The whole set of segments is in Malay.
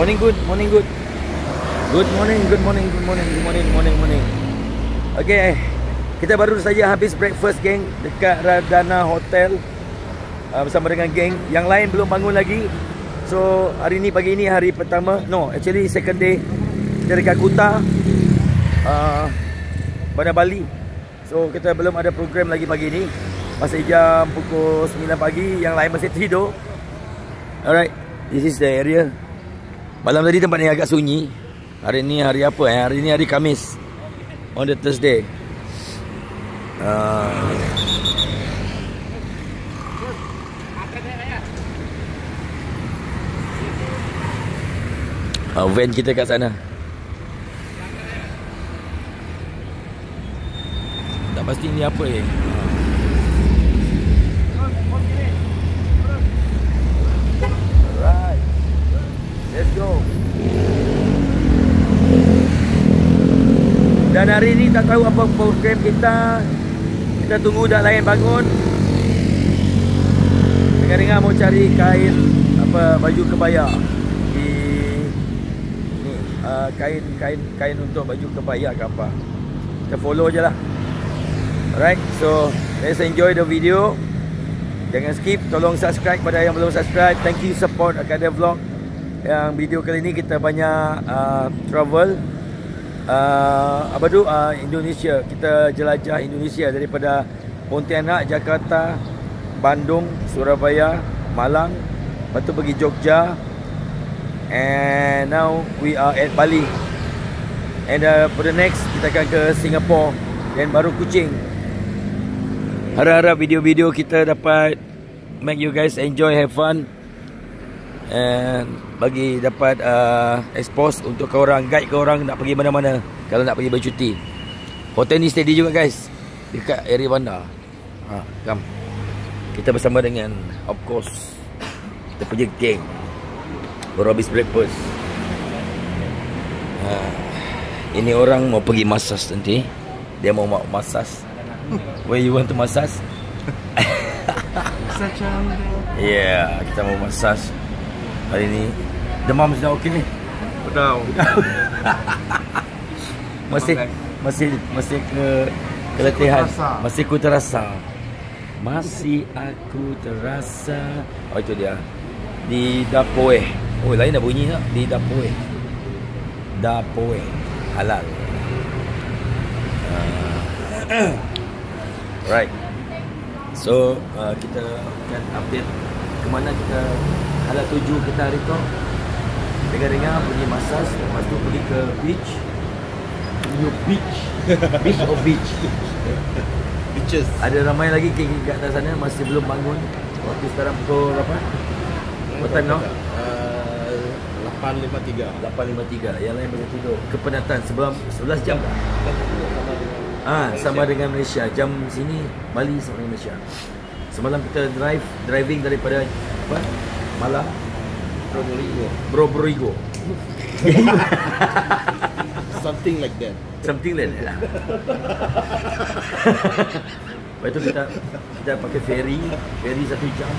Morning good, morning good. Good morning. Okay, kita baru saja habis breakfast geng dekat Radana Hotel bersama dengan geng. Yang lain belum bangun lagi. So hari ni, pagi ni hari pertama. No, actually second day. Kita dekat Kuta, Bandar Bali. So kita belum ada program lagi pagi ni. Masih jam pukul 9 pagi. Yang lain masih tidur. Alright, this is the area. Malam tadi tempat ni agak sunyi. Hari ni hari apa Hari ni hari Khamis, on the Thursday. Van kita kat sana. Tak pasti ni apa Alright, let's go. Dan hari ni tak tahu apa program kita. Kita tunggu dah lain bangun. Dengar-dengar mau cari kain baju kebaya. Kain untuk baju kebaya ke apa. Kita follow je lah. Alright, so let's enjoy the video. Jangan skip, tolong subscribe pada yang belum subscribe. Thank you support Akada Vlog. Yang video kali ni kita banyak travel Indonesia. Kita jelajah Indonesia daripada Pontianak, Jakarta, Bandung, Surabaya, Malang, lepas tu pergi Jogja, and now we are at Bali. And for the next kita akan ke Singapore dan baru Kuching. Harap-harap video-video kita dapat make you guys enjoy, have fun, and bagi dapat expose untuk korang, guide korang nak pergi mana-mana kalau nak pergi bercuti. Hotel ni steady juga guys, dekat area bandar. Come, kita bersama dengan, of course, kita punya geng baru habis breakfast. Ini orang mau pergi massage nanti. Dia mau massage. Where you want to massage? Yeah, kita mau massage hari ni. Demam sudah okey ni? Udah. Masih keletihan. Masih aku terasa. Oh itu dia. Di Dapoe. Oh lain dah bunyi tak? Di Dapoe. Dapoe halal. Right. So kita akan update ke mana kita halal tuju kita hari tu. Dengar-dengar pergi massage, lepas tu pergi ke beach. Beach or beach? Beaches. Ada ramai lagi kat atas sana masih belum bangun. Waktu sekarang pukul berapa? What time now? 8.53. Yang lain boleh tidur. Kepenatan 11 jam tak? Sama dengan Malaysia. Jam sini Bali sama dengan Malaysia. Semalam kita driving daripada Malang Probolinggo. Something like that. Lepas tu kita pakai ferry 1 jam.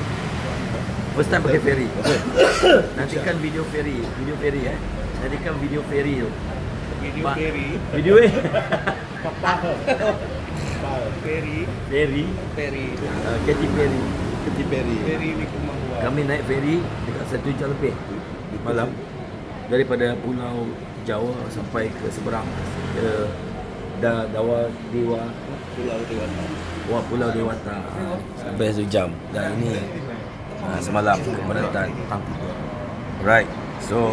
First time pakai ferry. Nantikan video ferry Nantikan video ferry tu. Video Kapal. Ferry. Katy Perry. Ferry ni Kumahua. Kami naik ferry dekat 1 jam lebih malam daripada Pulau Jawa sampai ke seberang ke Pulau Dewata sampai 1 jam. Dan ini semalam kepenatan. Right. So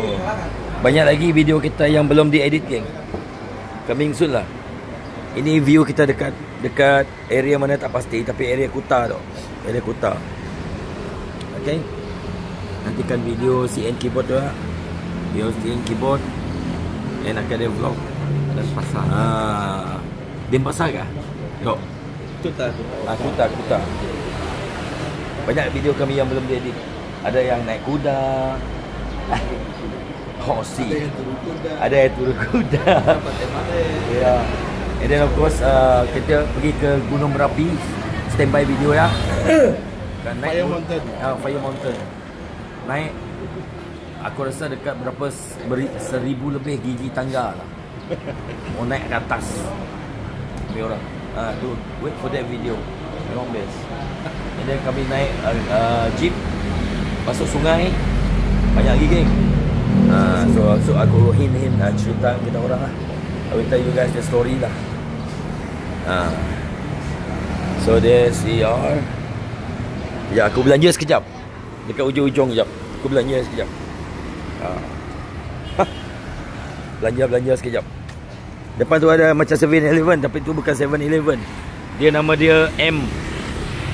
banyak lagi video kita yang belum diedit geng. Coming soon lah. Ini view kita dekat area mana tak pasti, tapi area Kuta tu. Area Kuta. Okay. Nantikan video CN Keyboard tu lah. Video CN Keyboard and Akada Vlog dan pasar. Denpasar kah? Yok. Kuta. Banyak video kami yang belum diedit. Ada yang naik kuda. Hosi. Ada yang turun kuda. Ya. And then of course kita pergi ke Gunung Merapi. Standby video ya. Fire Mountain. Naik Aku rasa dekat berapa 1000 lebih gigi tangga lah. Mau naik ke atas. Ni orang. Tu wait for that video. Memang best. And then kami naik jeep masuk sungai. Banyak lagi geng. So aku hint cerita kita orang lah. I will tell you guys the story lah. So there's CR. Ya, aku belanja sekejap. Dekat ujung-ujung sekejap. Aku belanja sekejap. Belanja sekejap. Depan tu ada macam 7-Eleven, tapi tu bukan 7-Eleven. Dia nama dia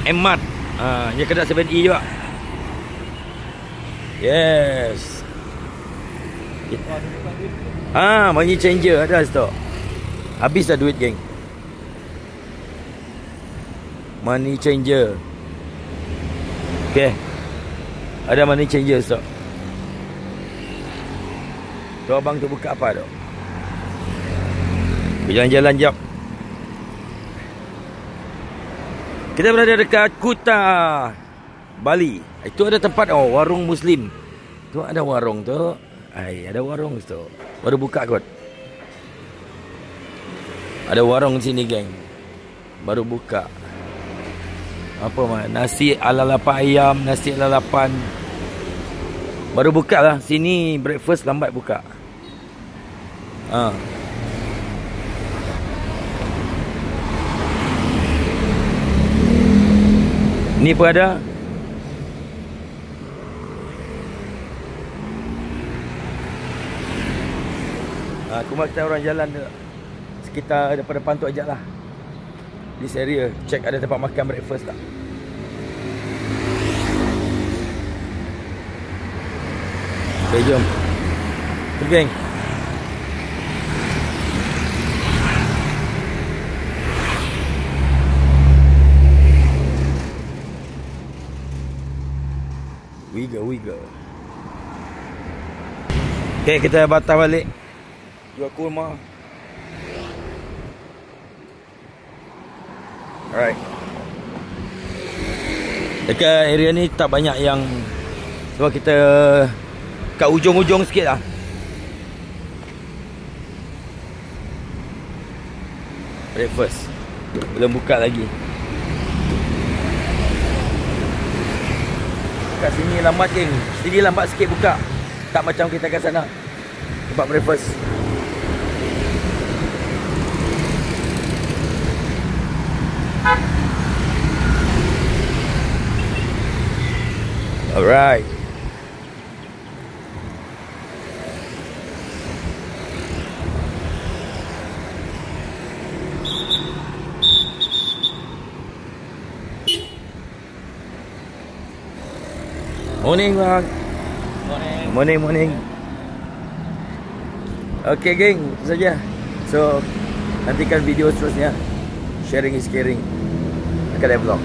M-Mart. Dia kedai 7E juga. Yes. Money changer ada stok. Habis dah duit geng. Money changer. Okay. Ada money changer stok. Tu abang tu buka apa tu? Jalan-jalan jap. Kita berada dekat Kuta, Bali. Itu ada tempat warung Muslim. Tu ada warung tu. Ada warung tu. Baru buka kot. Ada warung sini geng. Baru buka. Apa mah? Nasi ala lapan ayam, nasi ala lapan. Baru buka lah. Sini breakfast lambat buka. Ni pun ada. Aku mahu kita orang jalan sekitar depan-depan tu ajak lah. This area. Check ada tempat makan breakfast tak. Okay, jom. Pergi geng. We go. Okay, kita batal balik. Jual kurma. Alright. Dekat area ni tak banyak yang, sebab kita kat ujung-ujung sikit lah. Breakfast belum buka lagi. Kat sini lambat geng. Sini lambat sikit buka. Tak macam kita kat sana. Tempat breakfast. Alright. Morning bang. Morning. Okay geng, itu saja. So nantikan video seterusnya. Sharing is caring. Akan ada vlog.